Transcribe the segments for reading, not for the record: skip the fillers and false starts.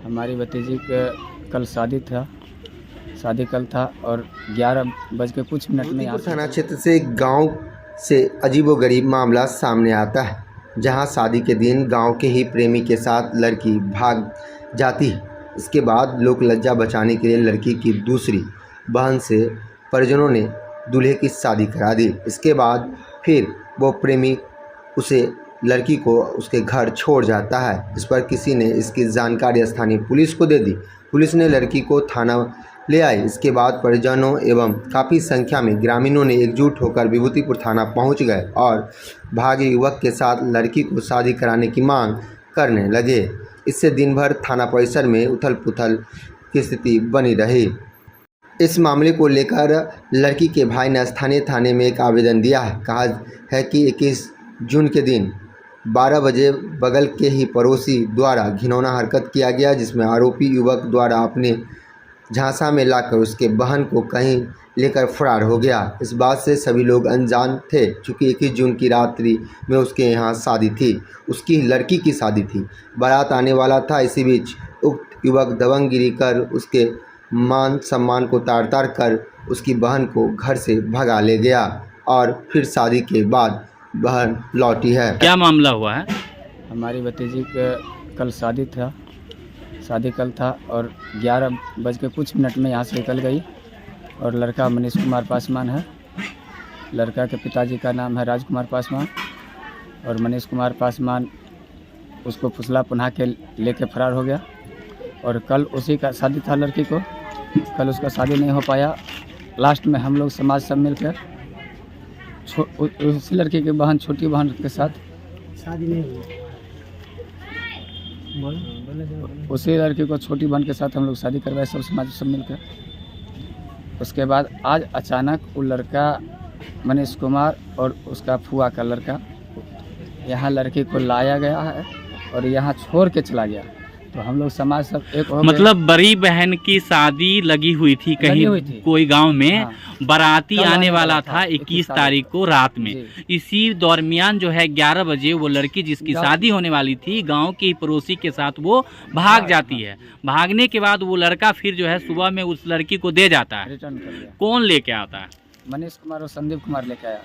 हमारी भतीजी का कल शादी कल था और 11 बज के कुछ मिनट में यहाँ थाना क्षेत्र से गांव से अजीबोगरीब मामला सामने आता है, जहां शादी के दिन गांव के ही प्रेमी के साथ लड़की भाग जाती है। इसके बाद लोक लज्जा बचाने के लिए लड़की की दूसरी बहन से परिजनों ने दूल्हे की शादी करा दी। इसके बाद फिर वो प्रेमी उसे लड़की को उसके घर छोड़ जाता है। इस पर किसी ने इसकी जानकारी स्थानीय पुलिस को दे दी। पुलिस ने लड़की को थाना ले आई। इसके बाद परिजनों एवं काफ़ी संख्या में ग्रामीणों ने एकजुट होकर विभूतिपुर थाना पहुंच गए और भागे युवक के साथ लड़की को शादी कराने की मांग करने लगे। इससे दिन भर थाना परिसर में उथल पुथल की स्थिति बनी रही। इस मामले को लेकर लड़की के भाई ने स्थानीय थाने में एक आवेदन दिया है। कहा है कि 21 जून के दिन 12 बजे बगल के ही पड़ोसी द्वारा घिनौना हरकत किया गया, जिसमें आरोपी युवक द्वारा अपने झांसा में लाकर उसके बहन को कहीं लेकर फरार हो गया। इस बात से सभी लोग अनजान थे, चूँकि 21 जून की रात्रि में उसके यहाँ शादी थी, उसकी लड़की की शादी थी, बारात आने वाला था। इसी बीच उक्त युवक दबंगगिरी कर उसके मान सम्मान को तार कर उसकी बहन को घर से भगा ले गया और फिर शादी के बाद बहन लौटी है। क्या मामला हुआ है? हमारी भतीजी का कल शादी कल था और 11 बज के कुछ मिनट में यहाँ से निकल गई और लड़का मनीष कुमार पासवान है। लड़का के पिताजी का नाम है राजकुमार पासवान और मनीष कुमार पासवान उसको फुसला पुनः के लेके फरार हो गया और कल उसी का शादी था लड़की को। कल उसका शादी नहीं हो पाया। लास्ट में हम लोग समाज सब मिलकर उसी लड़की की बहन, छोटी बहन के साथ शादी नहीं हुई, उसी लड़की को छोटी बहन के साथ हम लोग शादी करवाए सब समाज सब मिलकर। उसके बाद आज अचानक वो लड़का मनीष कुमार और उसका फुआ का लड़का यहाँ लड़की को लाया गया है और यहाँ छोड़ के चला गया। तो हम लोग समाज सब एक हो गए। मतलब बड़ी बहन की शादी लगी हुई थी कहीं कोई गांव में। हाँ। बाराती आने वाला था 21 तारीख को रात में। इसी दरमियान जो है 11 बजे वो लड़की जिसकी शादी होने वाली थी गांव के पड़ोसी के साथ वो भाग जाती है। भागने के बाद वो लड़का फिर जो है सुबह में उस लड़की को दे जाता है। रिटर्न कर दिया। कौन लेके आता है? मनीष कुमार और संदीप कुमार लेके आया।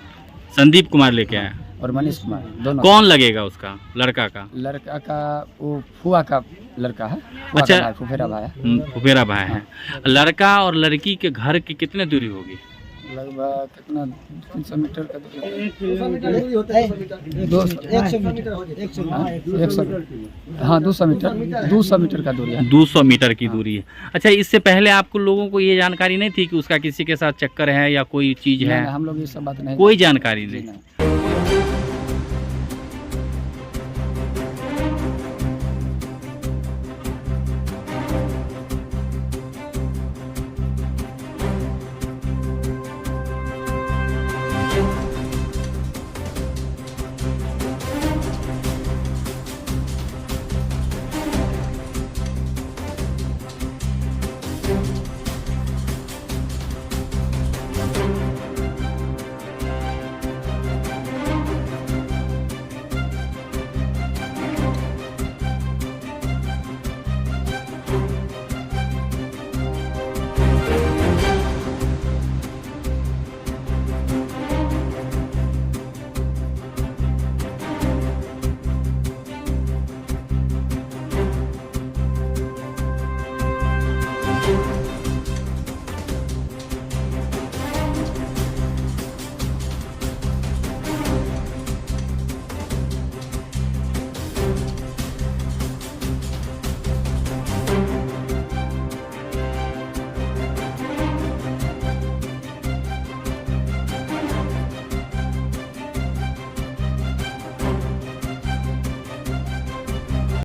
संदीप कुमार लेके आया और मनीष कुमार दोनों। कौन लगेगा उसका? लड़का का वो फुआ का लड़का है। अच्छा, फुफेरा भाई है। फुफेरा भाई है। लड़का और लड़की के घर की कितने दूरी होगी? लगभग कितना 300 मीटर का दूरी, 200 मीटर होता है, 100 मीटर हो जाए, 100 हाँ 200 मीटर का दूरी है। 200 मीटर की दूरी है। अच्छा, इससे पहले आपको लोगों को ये जानकारी नहीं थी कि उसका किसी के साथ चक्कर है या कोई चीज है? हम लोग ये सब बात नहीं, कोई जानकारी नहीं।